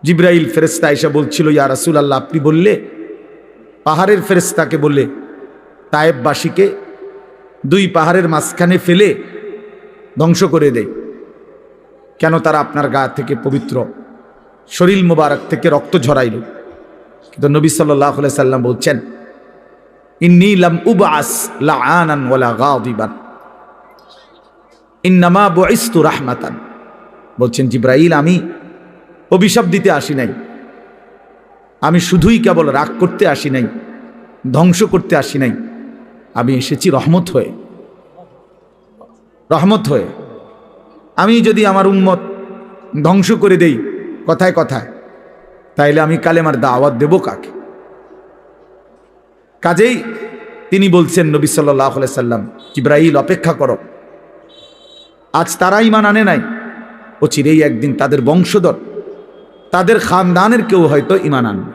জিবরাইল ফেরেশতা এসে বলছিল, ইয়া রাসূলুল্লাহ, আপনি বললে পাহাড়ের ফেরেশতাকে বললে তায়েববাসীকে দুই পাহাড়ের মাঝখানে ফেলে ধ্বংস করে দেয়, কেন তারা আপনার গা থেকে পবিত্র শরীর মোবারক থেকে রক্ত ঝরাইল? কিন্তু নবী সাল্লাল্লাহু আলাইহি সাল্লাম বলছেন, ইন্নী লাম উবআস লাআনান ওয়ালা গাদিবান ইন্নামা বুইসতু রাহমাতান। বলছেন জিবরাইল, আমি অভিশাপ দিতে আসি নাই, আমি শুধুই কেবল রাগ করতে আসি নাই, ধ্বংস করতে আসি নাই, আমি এসেছি রহমত হয়ে। রহমত হয়ে আমি যদি আমার উম্মত ধ্বংস করে দেই কথায় কথায়, তাইলে আমি কালেমার দাওয়াত দেব কাকে? কাজেই তিনি বলছেন, নবী সাল্লাল্লাহু আলাইহি সাল্লাম, জিবরাইল অপেক্ষা করো, আজ তারা ঈমান আনে নাই, ও চিরেই একদিন তাদের বংশধর, তাদের খানদানের কেউ হয়তো ঈমান আনবে।